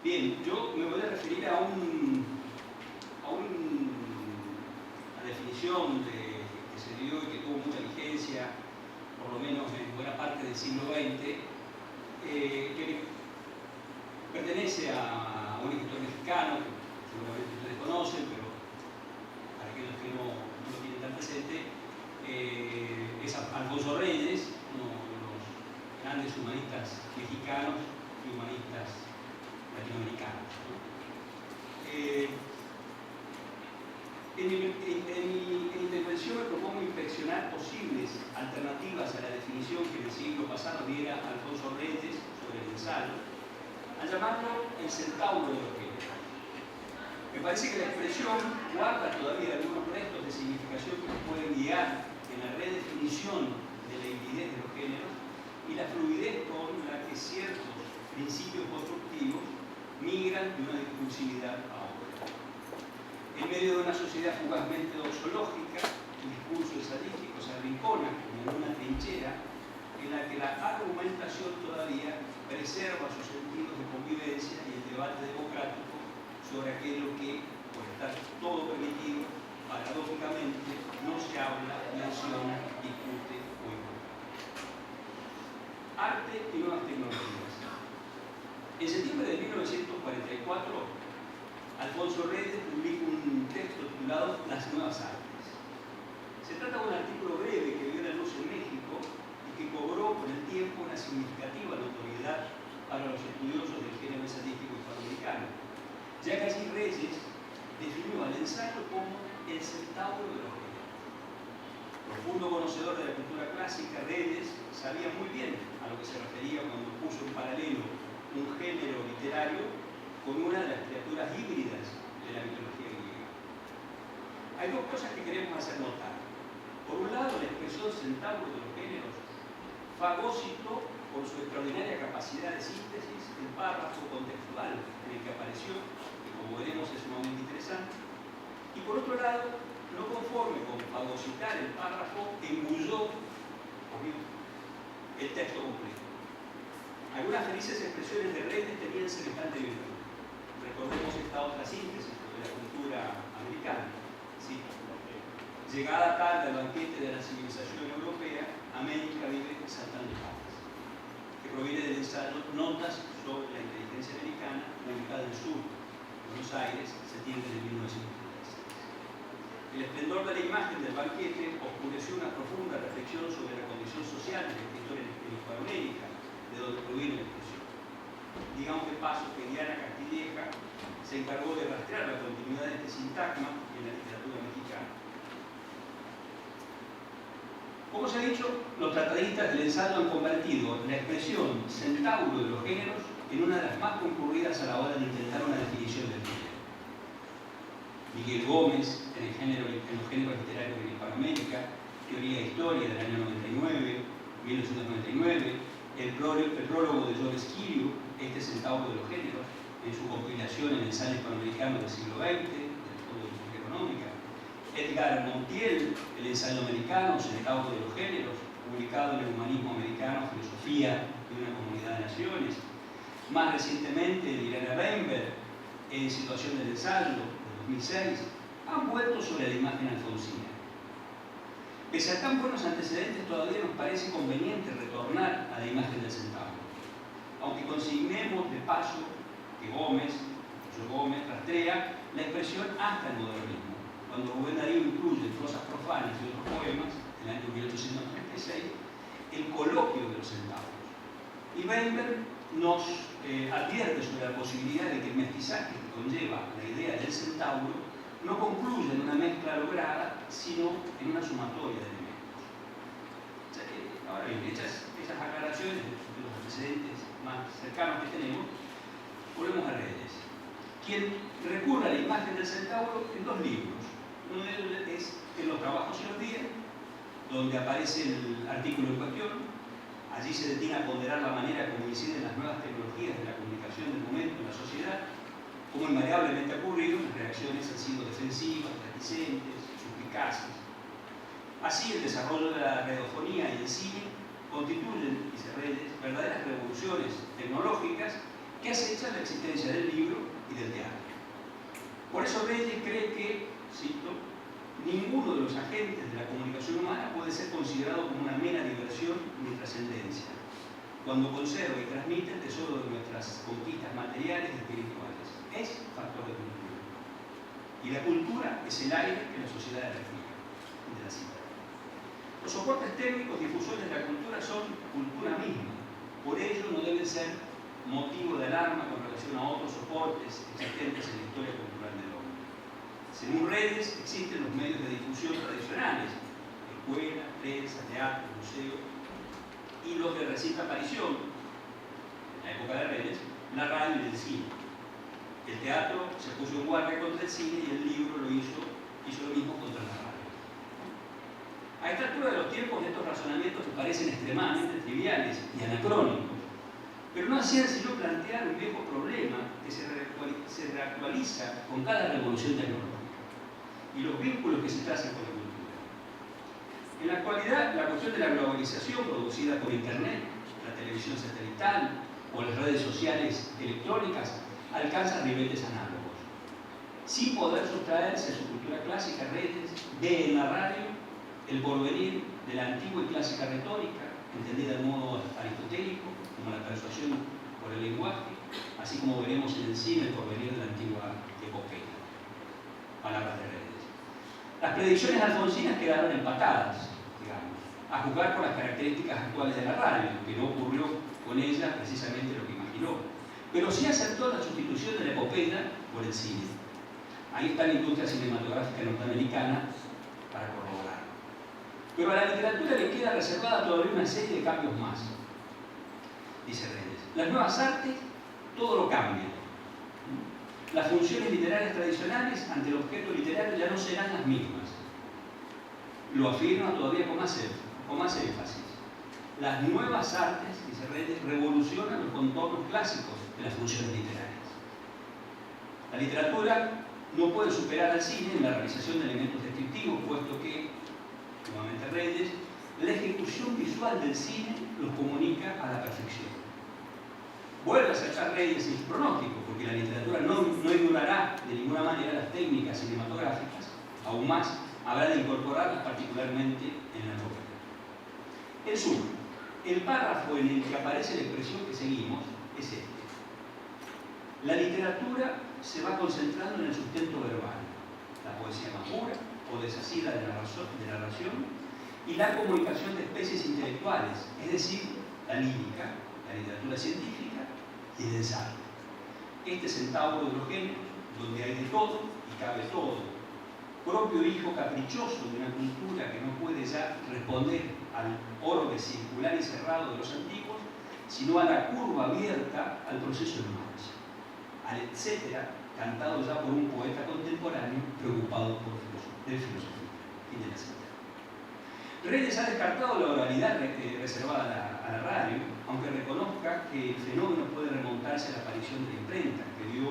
Bien, yo me voy a referir a la definición que se dio y que tuvo mucha vigencia, por lo menos en buena parte del siglo XX, que pertenece a un escritor mexicano, que seguramente ustedes conocen, pero para aquellos que no lo tienen tan presente, es Alfonso Reyes, uno de los grandes humanistas mexicanos y humanistas latinoamericanos, ¿no? En mi intervención me propongo inspeccionar posibles alternativas a la definición que en el siglo pasado diera Alfonso Reyes sobre el ensayo, al llamarlo el centauro de los géneros. Me parece que la expresión guarda todavía algunos restos de significación que nos pueden guiar en la redefinición de la hibridez de los géneros y la fluidez con la que ciertos principios constructivos migran de una discursividad a otra. En medio de una sociedad fugazmente doxológica, el discurso estadístico se arrincona como en una trinchera en la que la argumentación todavía preserva sus sentidos de convivencia y el debate democrático sobre aquello que, por estar todo permitido, paradójicamente no se habla, menciona, discute o importa. Arte y nuevas tecnologías. En septiembre de 1944, Alfonso Reyes publica un texto titulado Las Nuevas Artes. Se trata de un artículo breve que vio la luz en México y que cobró con el tiempo una significativa notoriedad para los estudiosos del género ensayístico hispanoamericano, ya que allí Reyes definió al ensayo como el centauro de los géneros. Profundo conocedor de la cultura clásica, Reyes sabía muy bien a lo que se refería cuando puso en paralelo un género literario con una de las criaturas híbridas de la mitología griega. Hay dos cosas que queremos hacer notar. Por un lado, la expresión centauro de los géneros fagocitó por su extraordinaria capacidad de síntesis el párrafo contextual en el que apareció, que como veremos es sumamente interesante. Y por otro lado, no conforme con fagocitar el párrafo, engulló el texto completo. Algunas felices expresiones de Reyes tenían semejante virtud. Recordemos esta otra síntesis de la cultura americana. Sí. Llegada tarde al banquete de la civilización europea, América vive saltando patas, que proviene del ensayo Notas sobre la inteligencia americana, publicado en el sur, Buenos Aires, septiembre de 1936. El esplendor de la imagen del banquete oscureció una profunda reflexión sobre la condición social del escritor en Hispanoamérica, de donde proviene la expresión. Digamos de paso que Diana Castilleja se encargó de rastrear la continuidad de este sintagma en la literatura mexicana. Como se ha dicho, los tratadistas del ensayo han convertido la expresión centauro de los géneros en una de las más concurridas a la hora de intentar una definición del género. Miguel Gómez, en los géneros literarios de Hispanoamérica, Teoría e Historia del año 1999, el prólogo de John Esquilio, Este centauro de los géneros, en su compilación en el ensayo hispanoamericano del siglo XX, del Fondo de Historia Económica. Edgar Montiel, el ensayo americano, Centauro de los géneros, publicado en el Humanismo Americano, Filosofía de una Comunidad de Naciones. Más recientemente, Irene Weinberg, en Situación del ensayo, de 2006, han vuelto sobre la imagen alfonsina. Pese a tan buenos antecedentes, todavía nos parece conveniente retornar a la imagen del centauro. Aunque consignemos de paso que Gómez rastrea la expresión hasta el modernismo, cuando Rubén Darío incluye en Prosas profanas y otros poemas, en el año 1836, el coloquio de los centauros. Y Weinberg nos advierte sobre la posibilidad de que el mestizaje que conlleva la idea del centauro no concluye en una mezcla lograda, sino en una sumatoria de elementos. O sea que, ahora bien, hechas esas aclaraciones de los antecedentes más cercanos que tenemos, volvemos a Reyes, quien recurre a la imagen del centauro en dos libros. Uno de ellos es En los trabajos y los días, donde aparece el artículo en cuestión. Allí se detiene a ponderar la manera como inciden las nuevas tecnologías de la comunicación del momento en la sociedad, como invariablemente ha ocurrido, las reacciones han sido defensivas, reticentes, suspicaces. Así, el desarrollo de la radiofonía y el cine constituyen, dice Reyes, verdaderas revoluciones tecnológicas que acecha la existencia del libro y del teatro. Por eso Reyes cree que, cito, ninguno de los agentes de la comunicación humana puede ser considerado como una mera diversión ni trascendencia, cuando conserva y transmite el tesoro de nuestras conquistas materiales y espirituales. Es factor de cultura. Y la cultura es el aire que la sociedad respira. De la cita. Los soportes técnicos difusores de la cultura son cultura misma. Por ello no deben ser motivo de alarma con relación a otros soportes existentes en la historia cultural del hombre. Según Redes, existen los medios de difusión tradicionales, escuela, prensa, teatro, museo, y los de reciente aparición, en la época de Redes, la radio y el cine. El teatro se puso en guardia contra el cine y el libro hizo lo mismo contra la radio. A esta altura de los tiempos, estos razonamientos me parecen extremadamente triviales y anacrónicos, pero no hacían sino plantear un viejo problema que se reactualiza con cada revolución tecnológica y los vínculos que se trazan con la cultura. En la actualidad, la cuestión de la globalización producida por Internet, la televisión satelital o las redes sociales electrónicas alcanza niveles análogos. Sin poder sustraerse a su cultura clásica, Redes ve en la radio el porvenir de la antigua y clásica retórica, entendida de modo aristotélico, como la persuasión por el lenguaje, así como veremos en el cine el porvenir de la antigua epopeya. Palabras de Redes. Las predicciones alfonsinas quedaron empatadas, digamos, a juzgar por las características actuales de la radio, que no ocurrió con ella precisamente lo que imaginó. Pero sí aceptó la sustitución de la epopeya por el cine. Ahí está la industria cinematográfica norteamericana para corroborar. Pero a la literatura le queda reservada todavía una serie de cambios más, dice Redes. Las nuevas artes, todo lo cambia. Las funciones literarias tradicionales ante el objeto literario ya no serán las mismas. Lo afirma todavía con más énfasis. Las nuevas artes, dice Redes, revolucionan los contornos clásicos de las funciones literarias. La literatura no puede superar al cine en la realización de elementos descriptivos, puesto que, nuevamente Redes, la ejecución visual del cine los comunica a la perfección. Vuelve a acercar Redes en su pronóstico, porque la literatura no ignorará de ninguna manera las técnicas cinematográficas, aún más habrá de incorporarlas particularmente en la novela. En suma, el párrafo en el que aparece la expresión que seguimos es este. La literatura se va concentrando en el sustento verbal, la poesía más pura o desasida de narración y la comunicación de especies intelectuales, es decir, la lírica, la literatura científica y el ensayo. Este centauro de los géneros, donde hay de todo y cabe todo, propio hijo caprichoso de una cultura que no puede ya responder al orbe circular y cerrado de los antiguos, sino a la curva abierta al proceso en marcha, al etcétera, cantado ya por un poeta contemporáneo preocupado por filosofía. Fin de la cita. Redes ha descartado la oralidad reservada a la radio, aunque reconozca que el fenómeno puede remontarse a la aparición de la imprenta, que dio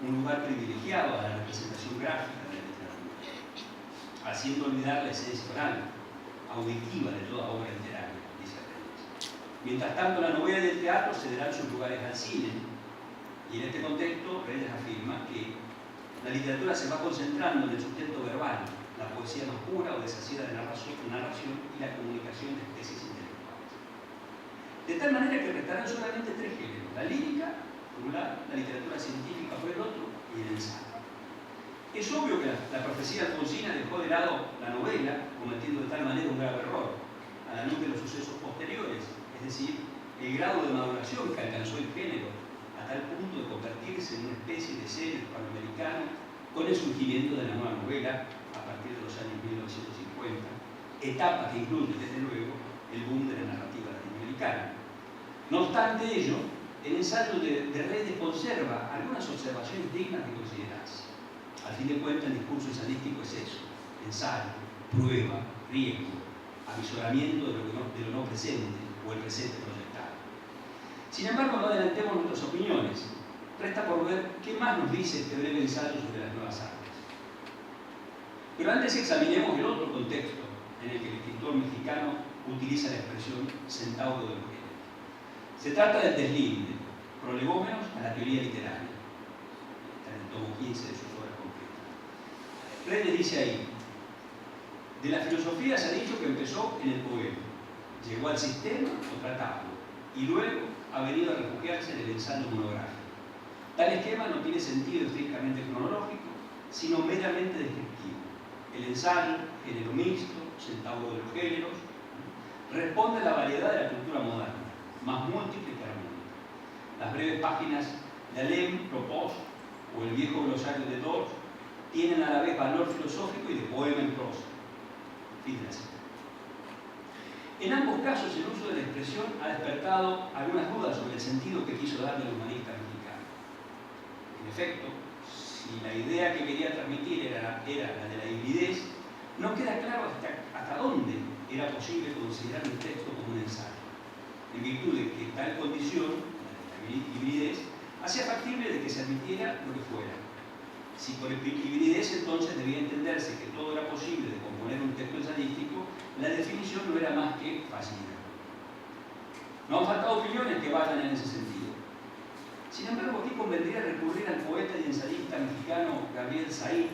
un lugar privilegiado a la representación gráfica de la literatura, haciendo olvidar la esencia oral, auditiva de toda obra literaria, dice Redes. Mientras tanto, la novela y el teatro cederán sus lugares al cine, y en este contexto, Redes afirma que la literatura se va concentrando en el sustento verbal, la poesía más pura o desasida de narración y la comunicación de especies intelectuales. De tal manera que restarán solamente tres géneros: la lírica, por un lado, la literatura científica por el otro, y el ensayo. Es obvio que la profecía alfonsina dejó de lado la novela, cometiendo de tal manera un grave error, a la luz de los sucesos posteriores, es decir, el grado de maduración que alcanzó el género, a tal punto de convertirse en una especie de sello hispanoamericano con el surgimiento de la nueva novela a partir de los años 1950, etapa que incluye, desde luego, el boom de la narrativa latinoamericana. No obstante ello, el ensayo de Redes conserva algunas observaciones dignas de considerarse. Al fin de cuentas, el discurso ensayístico es eso: ensayo, prueba, riesgo, avisoramiento de lo no presente o el presente proyectado. Sin embargo, no adelantemos nuestras opiniones. Resta por ver qué más nos dice este breve ensayo sobre las nuevas artes. Pero antes examinemos el otro contexto en el que el escritor mexicano utiliza la expresión centauro de los géneros. Se trata del deslinde, prolegómenos a la teoría literaria. Está en el tomo 15 de sus obras completas. Reyes dice ahí: de la filosofía se ha dicho que empezó en el poema, llegó al sistema o tratado, y luego ha venido a refugiarse en el ensayo monográfico. Tal esquema no tiene sentido estrictamente cronológico, sino meramente descriptivo. El ensayo, género mixto, centauro de los géneros, responde a la variedad de la cultura moderna, más múltiple que armónica. Las breves páginas de Alem, Propos o el viejo glosario de Dors tienen a la vez valor filosófico y de poema en prosa. Fin de la cita. En ambos casos, el uso de la expresión ha despertado algunas dudas sobre el sentido que quiso darle el humanista mexicano. En efecto, si la idea que quería transmitir era la de la hibridez, no queda claro hasta dónde era posible considerar un texto como un ensayo, en virtud de que tal condición, la hibridez, hacía factible de que se admitiera lo que fuera. Si por hibridez entonces debía entenderse que todo era posible de componer un texto ensayístico, la definición no era más que facilidad. No han faltado opiniones que vayan en ese sentido. Sin embargo, aquí convendría recurrir al poeta y ensayista mexicano Gabriel Said,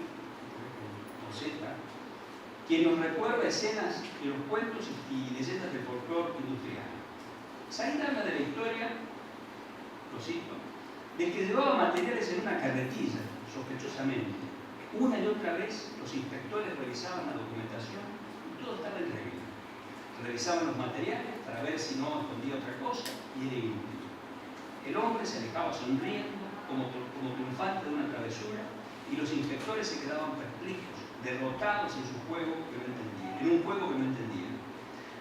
quien nos recuerda escenas de los cuentos y leyendas del folclore industrial. Said habla de la historia, lo cito, de que llevaba materiales en una carretilla, sospechosamente. Una y otra vez los inspectores revisaban la documentación y todo estaba en regla. Revisaban los materiales para ver si no escondía otra cosa y era inútil. El hombre se alejaba sonriendo como triunfante de una travesura y los inspectores se quedaban perplejos, derrotados en un juego que no entendían.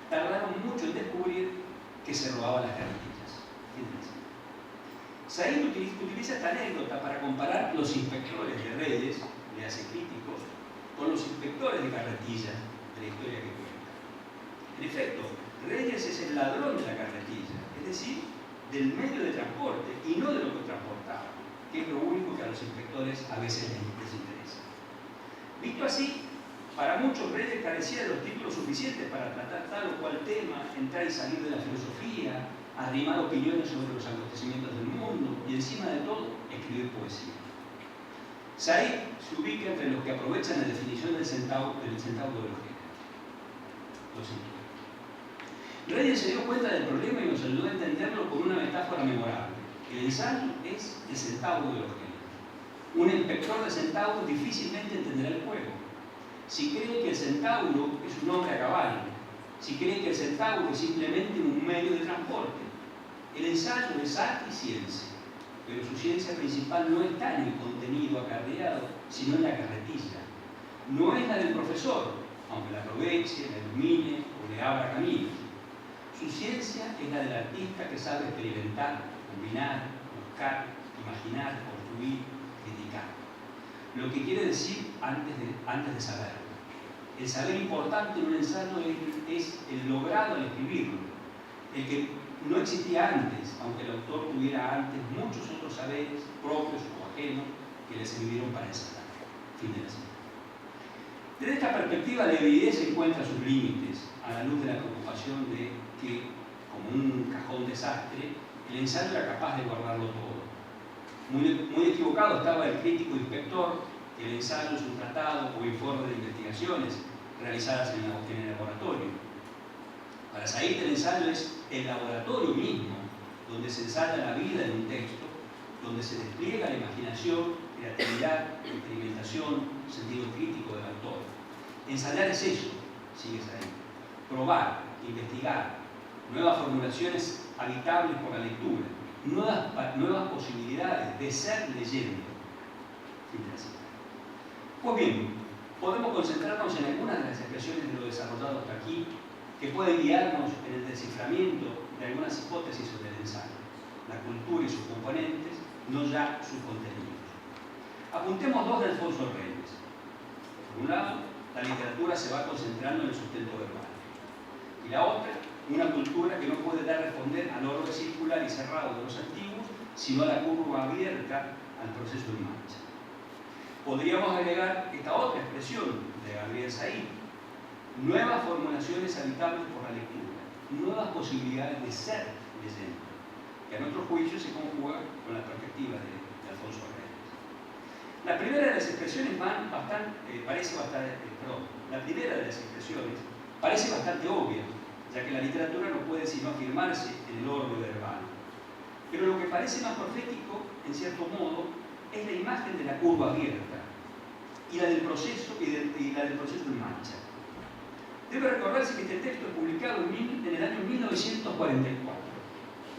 Tardaron mucho en descubrir que se robaban las carretillas. Said utiliza esta anécdota para comparar los inspectores de Reyes, le hace críticos, con los inspectores de carretillas de la historia que cuenta. En efecto, Reyes es el ladrón de la carretilla, es decir, del medio de transporte y no de lo que transportaba, que es lo único que a los inspectores a veces les interesa. Visto así, para muchos Reyes carecía de los títulos suficientes para tratar tal o cual tema, entrar y salir de la filosofía, arrimar opiniones sobre los acontecimientos del mundo y, encima de todo, escribir poesía. Said se ubica entre los que aprovechan la definición del centauro de los géneros. Lo cito. Reyes se dio cuenta del problema y nos ayudó a entenderlo con una metáfora memorable. El ensayo es el centauro de los géneros. Un inspector de centauros difícilmente entenderá el juego. Si cree que el centauro es un hombre a caballo, si cree que el centauro es simplemente un medio de transporte, el ensayo es arte y ciencia, pero su ciencia principal no está en el contenido acarreado, sino en la carretilla. No es la del profesor, aunque la aproveche, la ilumine o le abra caminos. Su ciencia es la del artista que sabe experimentar, combinar, buscar, imaginar, construir, criticar. Lo que quiere decir antes de saberlo. El saber importante en un ensayo es el logrado al escribirlo, el que no existía antes, aunque el autor tuviera antes muchos otros saberes propios o ajenos que le sirvieron para ensayar. Fin de la cita. Desde esta perspectiva, la evidencia encuentra sus límites a la luz de la preocupación de que, como un cajón desastre, el ensayo era capaz de guardarlo todo. Muy equivocado estaba el crítico inspector que el ensayo es un tratado o informe de investigaciones realizadas en el laboratorio. Para Said, el ensayo es el laboratorio mismo, donde se ensaya la vida en un texto, donde se despliega la imaginación, creatividad, experimentación, sentido crítico del autor. Ensayar es eso, sigue Said. Probar, investigar, nuevas formulaciones habitables por la lectura, nuevas posibilidades de ser leyendo. Pues bien, podemos concentrarnos en algunas de las expresiones de lo desarrollado hasta aquí que pueden guiarnos en el desciframiento de algunas hipótesis sobre el ensayo, la cultura y sus componentes, no ya sus contenidos. Apuntemos dos de Alfonso Reyes. Por un lado, la literatura se va concentrando en el sustento verbal. Y la otra, una cultura que no puede dar responder al orden circular y cerrado de los antiguos, sino a la curva abierta al proceso en marcha. Podríamos agregar esta otra expresión de Gabriel Said: nuevas formulaciones habitables por la lectura, nuevas posibilidades de ser leyendo. que a nuestro juicio se conjuga con la perspectiva de Alfonso Reyes. La primera de las expresiones parece bastante obvia, ya que la literatura no puede sino afirmarse en el orbe verbal. Pero lo que parece más profético, en cierto modo, es la imagen de la curva abierta y la del proceso en marcha. Debe recordarse que este texto es publicado en el año 1944,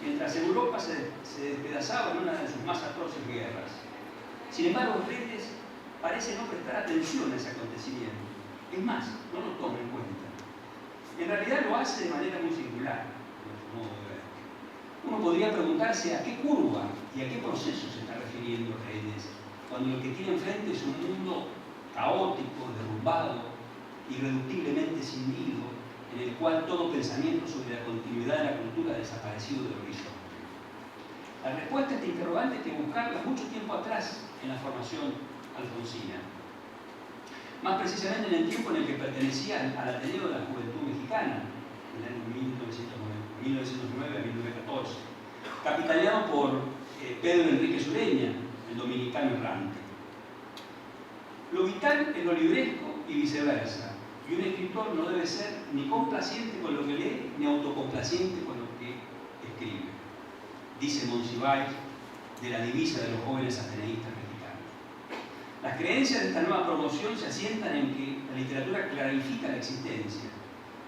mientras Europa se despedazaba en una de sus más atroces guerras. Sin embargo, Reyes parece no prestar atención a ese acontecimiento. Es más, no lo toma en cuenta. En realidad lo hace de manera muy singular, de nuestro modo de ver. Uno podría preguntarse a qué curva y a qué proceso se está refiriendo Reyes, cuando lo que tiene enfrente es un mundo caótico, derrumbado, irreductiblemente cindido, en el cual todo pensamiento sobre la continuidad de la cultura ha desaparecido del horizonte. La respuesta a este interrogante hay que buscarla mucho tiempo atrás en la formación alfonsina. Más precisamente en el tiempo en el que pertenecía al Ateneo de la Juventud Mexicana, en el año 1909 a 1914, capitaneado por Pedro Enrique Sureña, el dominicano errante. Lo vital es lo libresco y viceversa, y un escritor no debe ser ni complaciente con lo que lee, ni autocomplaciente con lo que escribe, dice Monsiváis de la divisa de los jóvenes ateneístas mexicanos. Las creencias de esta nueva promoción se asientan en que la literatura clarifica la existencia,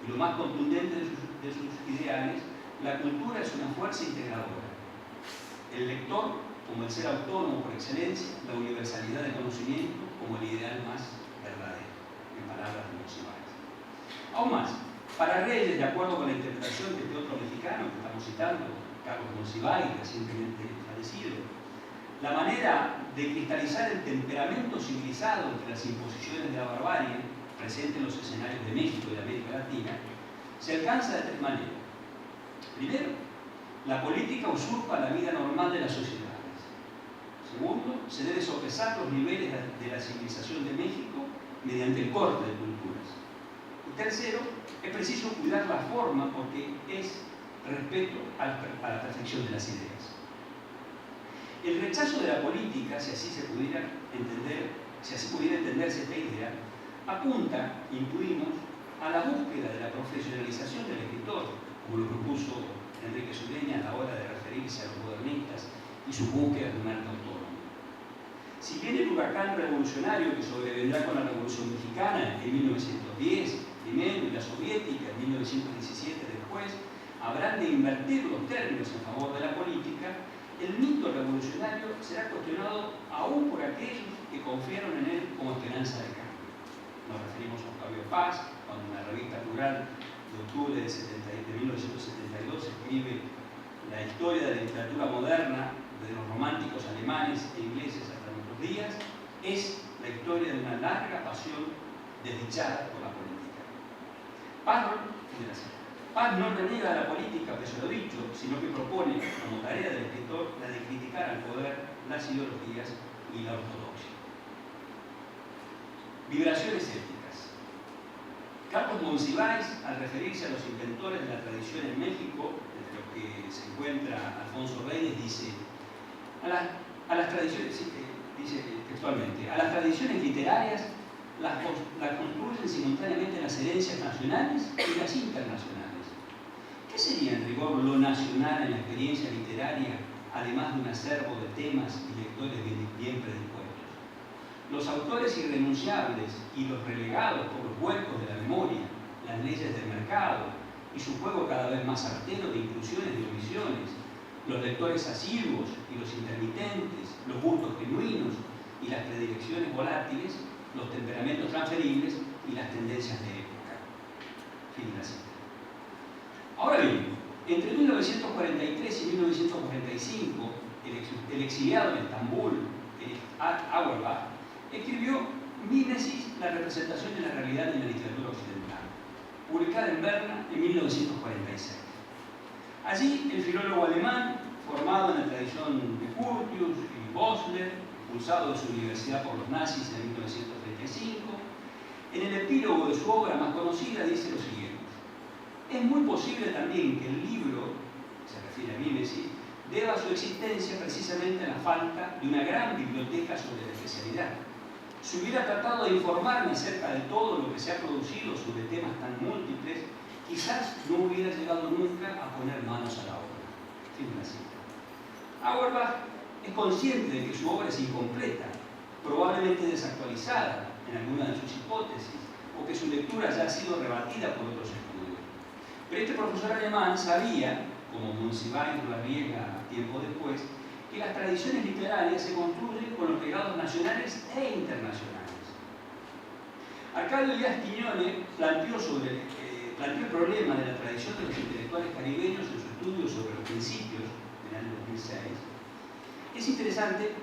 y lo más contundente de sus ideales, la cultura es una fuerza integradora. El lector como el ser autónomo por excelencia, la universalidad del conocimiento como el ideal más verdadero, en palabras de Monsiváis. Aún más, para Reyes, de acuerdo con la interpretación de este otro mexicano que estamos citando, Carlos Monsiváis, recientemente fallecido, la manera de cristalizar el temperamento civilizado entre las imposiciones de la barbarie presente en los escenarios de México y de América Latina se alcanza de tres maneras. Primero, la política usurpa la vida normal de las sociedades. Segundo, se debe sopesar los niveles de la civilización de México mediante el corte de culturas. Y tercero, es preciso cuidar la forma porque es respeto a la perfección de las ideas. El rechazo de la política, si así pudiera entenderse esta idea, apunta, intuimos, a la búsqueda de la profesionalización del escritor, como lo propuso Enrique Sureña a la hora de referirse a los modernistas y su búsqueda de un arte autónomo. Si bien el huracán revolucionario que sobrevendrá con la Revolución Mexicana en 1910 primero y la soviética en 1917 después habrán de invertir los términos en favor de la política, el mito revolucionario será cuestionado aún por aquellos que confiaron en él como esperanza de cambio. Nos referimos a Octavio Paz, cuando en la revista Plural de octubre de 1972 escribe la historia de la literatura moderna de los románticos alemanes e ingleses hasta nuestros días, es la historia de una larga pasión desdichada por la política. Paz no reniega a la política, peso lo dicho, sino que propone como tarea del escritor la de criticar al poder, las ideologías y la ortodoxia. Vibraciones éticas. Carlos Monsiváis, al referirse a los inventores de la tradición en México, entre los que se encuentra Alfonso Reyes, dice textualmente, a las tradiciones literarias las construyen simultáneamente las herencias nacionales y las internacionales. ¿Qué sería en rigor lo nacional en la experiencia literaria, además de un acervo de temas y lectores bien predispuestos? Los autores irrenunciables y los relegados por los huecos de la memoria, las leyes del mercado y su juego cada vez más artero de inclusiones y omisiones, los lectores asiduos y los intermitentes, los gustos genuinos y las predilecciones volátiles, los temperamentos transferibles y las tendencias de época. Fin de la cita. Ahora bien, entre 1943 y 1945, el exiliado en Estambul, Auerbach, escribió Mímesis, la representación de la realidad en la literatura occidental, publicada en Berna en 1946. Allí, el filólogo alemán, formado en la tradición de Curtius y Bosler, expulsado de su universidad por los nazis en 1935, en el epílogo de su obra más conocida dice lo siguiente: es muy posible también que el libro, se refiere a Mímesis, deba su existencia precisamente a la falta de una gran biblioteca sobre la especialidad. Si hubiera tratado de informarme acerca de todo lo que se ha producido sobre temas tan múltiples, quizás no hubiera llegado nunca a poner manos a la obra. Fin de la cita. Auerbach es consciente de que su obra es incompleta, probablemente desactualizada en alguna de sus hipótesis, o que su lectura ya ha sido rebatida por otros estudios. Pero este profesor alemán sabía, como Monsiváis lo riega tiempo después, que las tradiciones literarias se construyen con los legados nacionales e internacionales. Arcadio Díaz Quiñones planteó el problema de la tradición de los intelectuales caribeños en su estudio sobre los principios del año 2006. Es interesante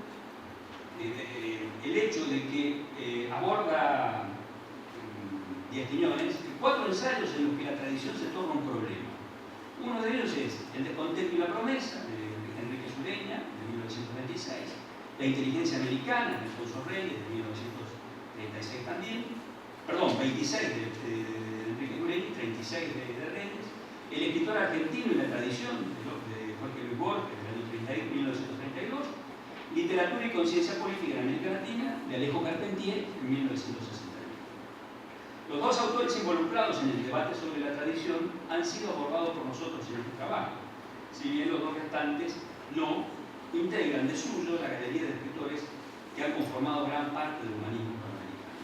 el hecho de que aborda Díaz Quiñones 4 ensayos en los que la tradición se torna un problema. Uno de ellos es El descontento y la promesa, de Enrique Sureña, de 1926, La inteligencia americana, de Alfonso Reyes, de 1936 también, perdón, 26 de Enrique Sureña y 36 de Reyes, El escritor argentino y la tradición, de Jorge Luis Borges, del año 1932, Literatura y conciencia política en América Latina, de Alejo Carpentier, en 1961. Los dos autores involucrados en el debate sobre la tradición han sido abordados por nosotros en este trabajo, si bien los dos restantes no integran de suyo la galería de escritores que han conformado gran parte del humanismo hispanoamericano.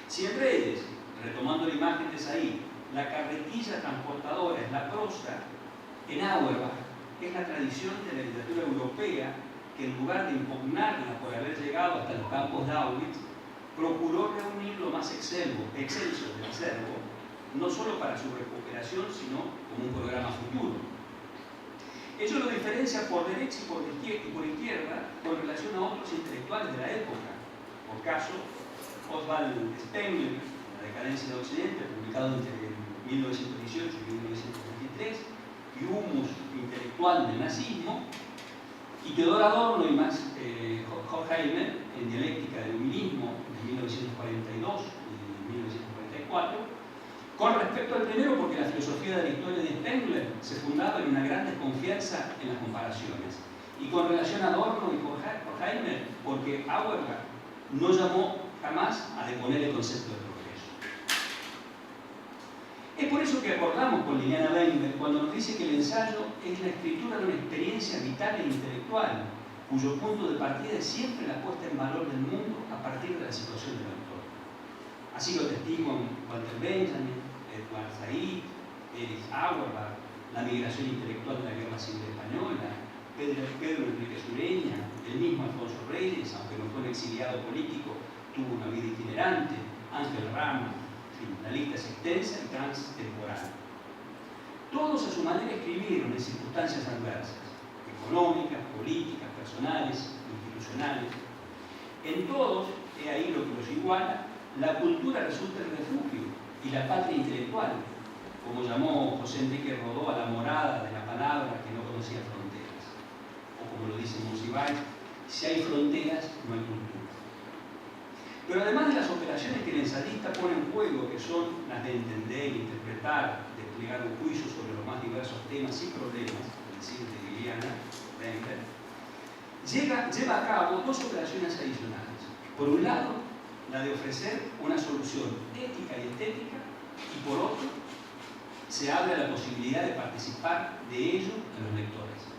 Si en Reyes, retomando la imagen de Said, la carretilla transportadora es la prosa, en Auerbach es la tradición de la literatura europea que, en lugar de impugnarla por haber llegado hasta los campos de Auschwitz, procuró reunir lo más excelso del acervo, no solo para su recuperación, sino como un programa futuro. Ello lo diferencia por derecha y por izquierda con relación a otros intelectuales de la época. Por caso, Oswald Spengler, La decadencia de Occidente, publicado entre 1918 y 1923, y Humus intelectual del nazismo, y Theodor Adorno y Max Horkheimer en Dialéctica del humanismo de 1942 y 1944. Con respecto al primero, porque la filosofía de la historia de Spengler se fundaba en una gran desconfianza en las comparaciones, y con relación a Adorno y Horkheimer, porque Auerbach no llamó jamás a deponer el concepto de progreso. Es por eso que acordamos con Liliana Wenger cuando nos dice que el ensayo es la escritura de una experiencia vital e intelectual, cuyo punto de partida es siempre la puesta en valor del mundo a partir de la situación del autor. Así lo testiguan Walter Benjamin, Edward Said, Erich Auerbach, la migración intelectual de la Guerra Civil Española, Pedro Enrique Sureña, el mismo Alfonso Reyes, aunque no fue un exiliado político, tuvo una vida itinerante, Ángel Rama. La lista es extensa y transtemporal. Todos a su manera escribieron en circunstancias adversas, económicas, políticas, personales, institucionales. En todos, he ahí lo que los iguala, la cultura resulta el refugio y la patria intelectual, como llamó José Enrique Rodó a la morada de la palabra que no conocía fronteras. O como lo dice Monsiváis, si hay fronteras, no hay cultura. Pero además de las operaciones que el ensayista pone en juego, que son las de entender, interpretar, desplegar un juicio sobre los más diversos temas y problemas, es decir, de Liliana Wenger, lleva a cabo dos operaciones adicionales. Por un lado, la de ofrecer una solución ética y estética, y por otro, se abre a la posibilidad de participar de ello en los lectores.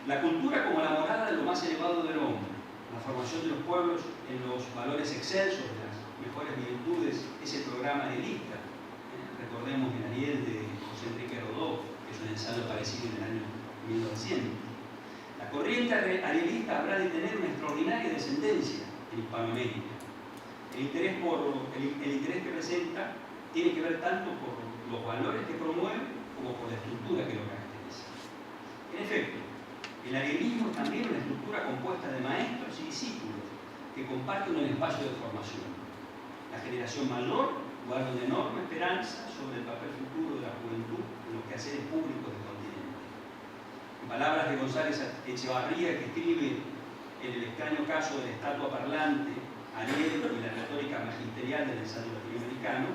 La cultura como la morada de lo más elevado del hombre, la formación de los pueblos en los valores excelsos de las mejores virtudes, ese programa arielista. Recordemos el Ariel de José Enrique Rodó, que es un ensayo parecido en el año 1900. La corriente arielista habrá de tener una extraordinaria descendencia en Hispanoamérica. El interés que presenta tiene que ver tanto por los valores que promueve como por la estructura que lo caracteriza. En efecto, el arielismo es también una estructura compuesta de maestros y discípulos que comparten un espacio de formación. La generación mayor guarda una enorme esperanza sobre el papel futuro de la juventud en los quehaceres públicos del continente. En palabras de González Echevarría, que escribe en el extraño caso de la estatua parlante, Ariel y la retórica magisterial del ensayo latinoamericano,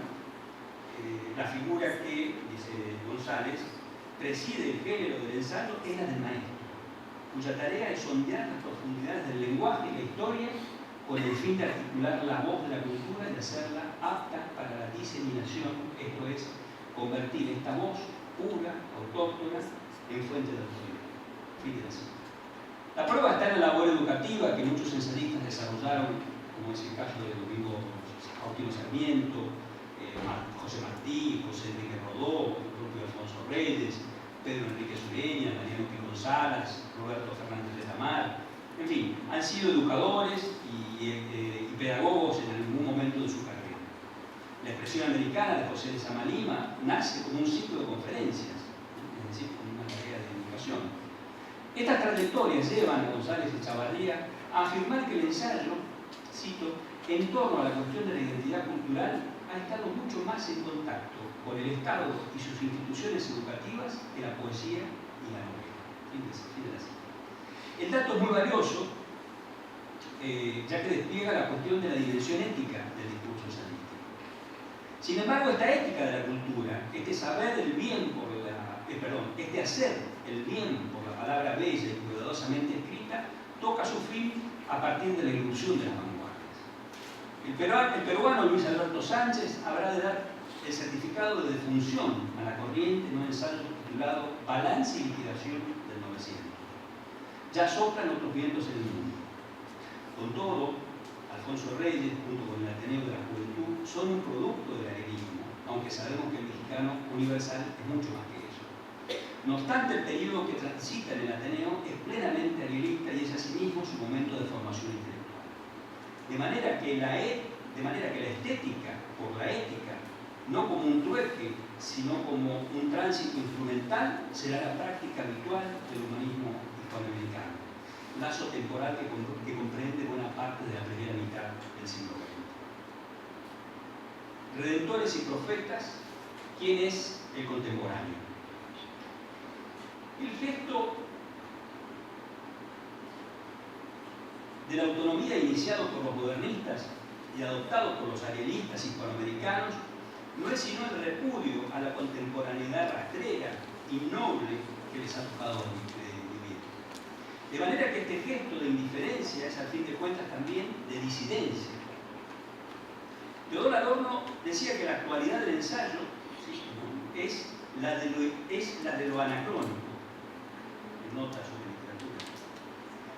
la figura que, dice González, preside el género del ensayo es la del maestro, cuya tarea es sondear las profundidades del lenguaje y la historia con el fin de articular la voz de la cultura y hacerla apta para la diseminación, esto es, convertir esta voz pura, autóctona, en fuente de autoridad. Fin de la cita. La prueba está en la labor educativa que muchos ensayistas desarrollaron, como es el caso de Domingo Faustino Sarmiento, José Martí, José Enrique Rodó, el propio Alfonso Reyes, Pedro Enrique Sureña, Mariano Picón Salas, Roberto Fernández de Tamar. En fin, han sido educadores y pedagogos en algún momento de su carrera. La expresión americana de José de Samalima nace como un ciclo de conferencias, es decir, como una tarea de educación. Estas trayectorias llevan a González Echavarría a afirmar que el ensayo, cito, en torno a la cuestión de la identidad cultural ha estado mucho más en contacto con el Estado y sus instituciones educativas que la poesía y la novela. Fin de la cita. El dato es muy valioso, ya que despliega la cuestión de la dimensión ética del discurso ensayístico. Sin embargo, esta ética de la cultura, este saber el bien por este hacer el bien por la palabra bella y cuidadosamente escrita, toca su fin a partir de la irrupción de las vanguardias. El peruano Luis Alberto Sánchez habrá de dar el certificado de defunción a la corriente en un ensayo titulado Balance y liquidación del 900. Ya soplan otros vientos en el mundo. Con todo, Alfonso Reyes, junto con el Ateneo de la Juventud, son un producto del arenismo, aunque sabemos que el mexicano universal es mucho más que eso. No obstante, el periodo que transita en el Ateneo es plenamente arielista y es asimismo su momento de formación intelectual. De manera que la estética por la ética, no como un trueque, sino como un tránsito instrumental, será la práctica habitual del humanismo hispanoamericano, lazo temporal que comprende buena parte de la primera mitad del siglo XX. Redentores y profetas, ¿quién es el contemporáneo? El gesto de la autonomía iniciado por los modernistas y adoptado por los arielistas hispanoamericanos no es sino el repudio a la contemporaneidad rastrera y noble que les ha tocado vivir. De manera que este gesto de indiferencia es, al fin de cuentas, también de disidencia. Teodoro Adorno decía que la actualidad del ensayo, ¿sí?, es la de lo anacrónico, en nota sobre literatura.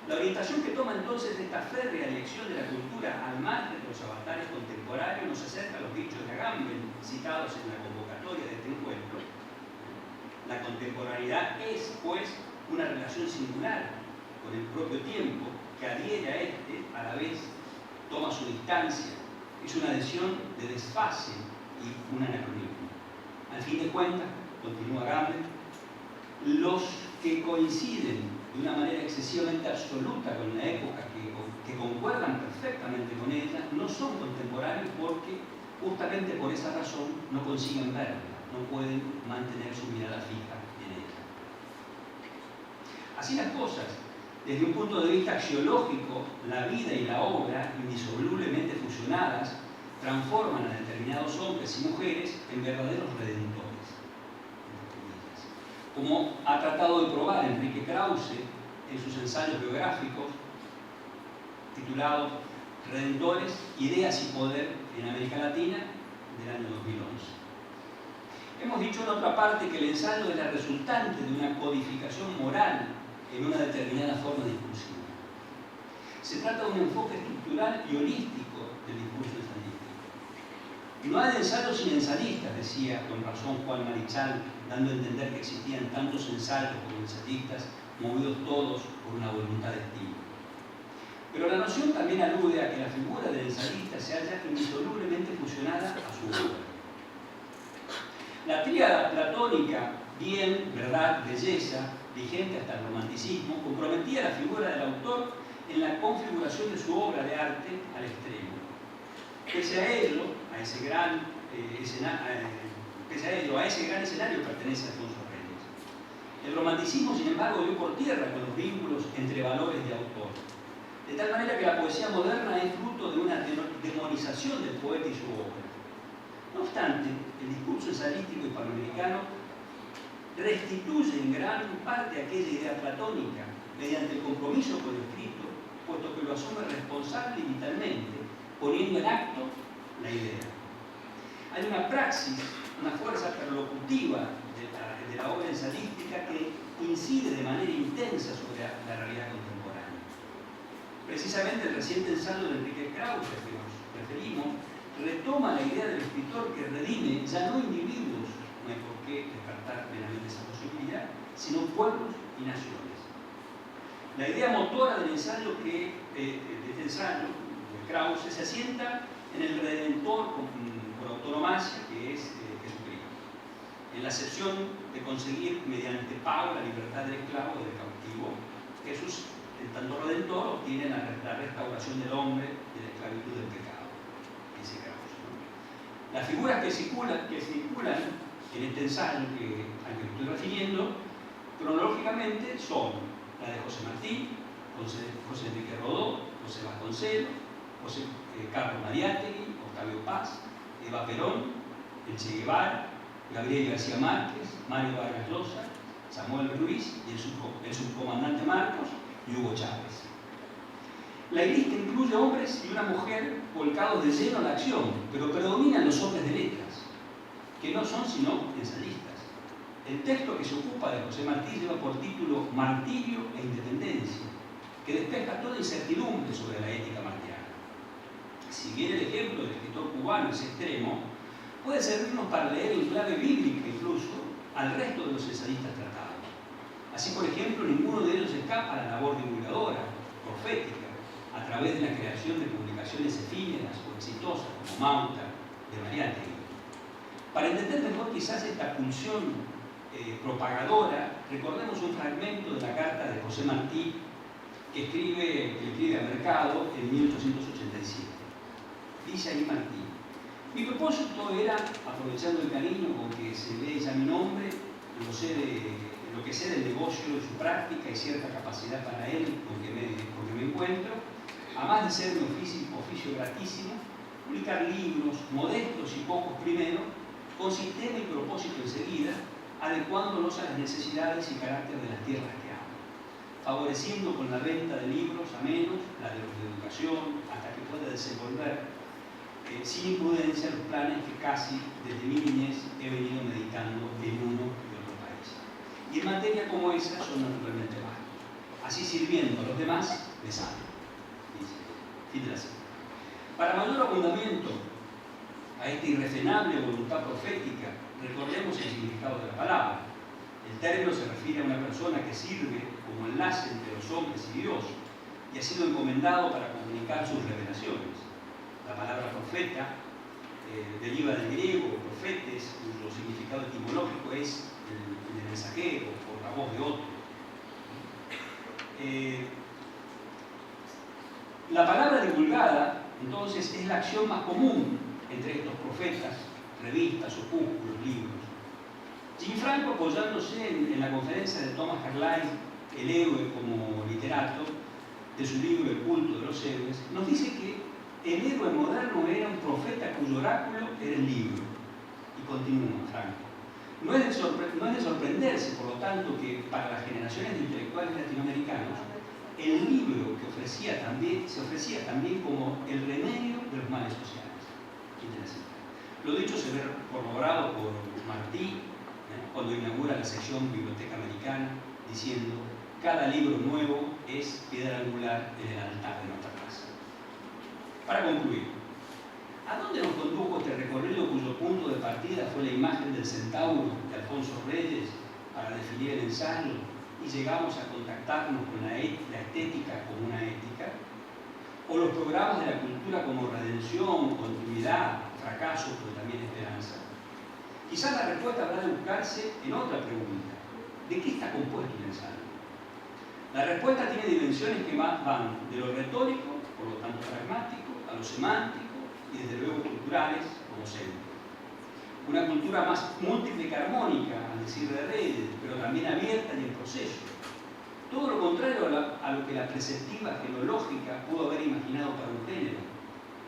La orientación que toma entonces esta férrea elección de la cultura al margen de los avatares contemporáneos nos acerca a los dichos de Agamben citados en la convocatoria de este encuentro. La contemporaneidad es, pues, una relación singular con el propio tiempo que adhiere a este, a la vez toma su distancia, es una adhesión de desfase y un anacronismo. Al fin de cuentas, continúa Agamben, los que coinciden de una manera excesivamente absoluta con la época, que concuerdan perfectamente con ella, no son contemporáneos porque justamente por esa razón no consiguen verla, no pueden mantener su mirada fija en ella. Así las cosas, desde un punto de vista axiológico, la vida y la obra, indisolublemente fusionadas, transforman a determinados hombres y mujeres en verdaderos redentores. Como ha tratado de probar Enrique Krause en sus ensayos biográficos, titulados Redentores, Ideas y Poder en América Latina, del año 2011. Hemos dicho en otra parte que el ensayo es la resultante de una codificación moral en una determinada forma discursiva. Se trata de un enfoque estructural y holístico del discurso ensayístico. No hay ensayos sin ensayistas, decía con razón Juan Marichal, dando a entender que existían tantos ensayos como ensayistas, movidos todos por una voluntad de estilo. Pero la noción también alude a que la figura del ensayista se halla indisolublemente fusionada a su obra. La tríada platónica, bien, verdad, belleza, vigente hasta el romanticismo, comprometía la figura del autor en la configuración de su obra de arte al extremo. Pese a ello, a ese gran escenario pertenece Alfonso Reyes. El romanticismo, sin embargo, dio por tierra con los vínculos entre valores y autor. De tal manera que la poesía moderna es fruto de una demonización del poeta y su obra. No obstante, el discurso ensayístico hispanoamericano restituye en gran parte aquella idea platónica mediante el compromiso con lo escrito, puesto que lo asume responsable y vitalmente, poniendo en acto la idea. Hay una praxis, una fuerza perlocutiva de la obra ensayística que incide de manera intensa sobre la realidad contemporánea. Precisamente el reciente ensayo de Enrique Krauss, al que nos referimos, retoma la idea del escritor que redime ya no individuos, no hay por qué descartar plenamente esa posibilidad, sino pueblos y naciones. La idea motora del ensayo de este ensayo, de Krauss, se asienta en el Redentor por autonomacia, que es Jesucristo, en la acepción de conseguir mediante pago la libertad del esclavo y del cautivo. Jesús, en tanto Redentor, obtiene la restauración del hombre de la esclavitud del pecado. Dice Krauss, ¿no? Las figuras que circulan en este ensayo al que estoy refiriendo, cronológicamente son la de José Martí, José Enrique Rodó, José Vasconcelos, Carlos Mariátegui, Octavio Paz, Eva Perón, el Che Guevara, Gabriel García Márquez, Mario Vargas Llosa, Samuel Ruiz y el subcomandante Marcos y Hugo Chávez. La lista incluye hombres y una mujer volcados de lleno a la acción, pero predominan los hombres de letras, que no son sino ensayistas. El texto que se ocupa de José Martí lleva por título Martirio e Independencia, que despeja toda incertidumbre sobre la ética martiana. Si bien el ejemplo del escritor cubano es extremo, puede servirnos para leer en clave bíblica incluso al resto de los ensayistas tratados. Así, por ejemplo, ninguno de ellos escapa a la labor divulgadora, profética, a través de la creación de publicaciones efímeras o exitosas como Mauta de Mariátegui. Para entender mejor quizás esta pulsión propagadora, recordemos un fragmento de la carta de José Martí que escribe a Mercado en 1887. Dice ahí Martí: mi propósito era, aprovechando el cariño con que se lee ya mi nombre, lo que sé del negocio, de su práctica y cierta capacidad para él con que me encuentro, a más de ser mi oficio gratísimo, publicar libros modestos y pocos primero, con sistema y propósito enseguida, adecuándolos a las necesidades y carácter de las tierras que amo, favoreciendo con la venta de libros a menos la de los de educación, hasta que pueda desenvolver sin imprudencia los planes que casi desde mi niñez he venido meditando en uno y otro país. Y en materia como esa son naturalmente válidos. Así sirviendo a los demás, les amo. Dice, fin de la cita. Para mayor abundamiento a esta irrefrenable voluntad profética, recordemos el significado de la palabra. El término se refiere a una persona que sirve como enlace entre los hombres y Dios y ha sido encomendado para comunicar sus revelaciones. La palabra profeta deriva del griego profetes, cuyo significado etimológico es el mensajero o la voz de otro. La palabra divulgada, entonces, es la acción más común entre estos profetas, revistas, opúsculos, libros. Gianfranco, apoyándose en la conferencia de Thomas Carlyle, El héroe como literato, de su libro El culto de los héroes, nos dice que el héroe moderno era un profeta cuyo oráculo era el libro. Y continúa Franco. No es de sorprenderse, por lo tanto, que para las generaciones de intelectuales latinoamericanos, el libro que se ofrecía también como el remedio de los males sociales. Lo dicho se ve corroborado por Martí cuando inaugura la sección Biblioteca Americana, diciendo: cada libro nuevo es piedra angular en el altar de nuestra casa. Para concluir, ¿a dónde nos condujo este recorrido cuyo punto de partida fue la imagen del centauro de Alfonso Reyes para definir el ensayo y llegamos a contactarnos con la estética como una ética? ¿O los programas de la cultura como redención, continuidad, fracaso, pero también esperanza? Quizás la respuesta habrá de buscarse en otra pregunta: ¿de qué está compuesto el ensayo? La respuesta tiene dimensiones que van de lo retórico, por lo tanto pragmático, a lo semántico y desde luego culturales, como céntrico. Una cultura más múltiple que armónica, al decir de Reyes, pero también abierta y en proceso. Todo lo contrario a lo que la preceptiva genológica pudo haber imaginado para un género.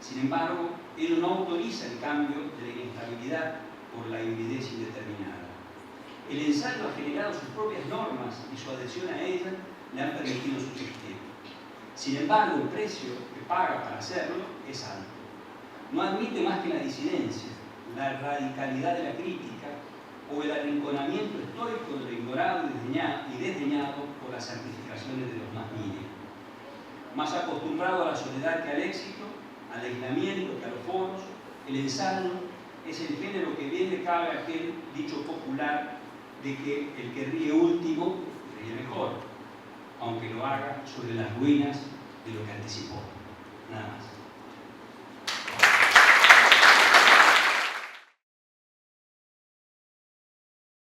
Sin embargo, ello no autoriza el cambio de la inestabilidad por la hibridez indeterminada. El ensayo ha generado sus propias normas y su adhesión a ellas le han permitido subsistir. Sin embargo, el precio que paga para hacerlo es alto. No admite más que la disidencia, la radicalidad de la crítica o el arrinconamiento estoico de lo ignorado y desdeñado por las certificaciones de los más mínimos. Más acostumbrado a la soledad que al éxito, al aislamiento que a los foros, el ensayo es el género que bien le cabe a aquel dicho popular de que el que ríe último ríe mejor, aunque lo haga sobre las ruinas de lo que anticipó. Nada más.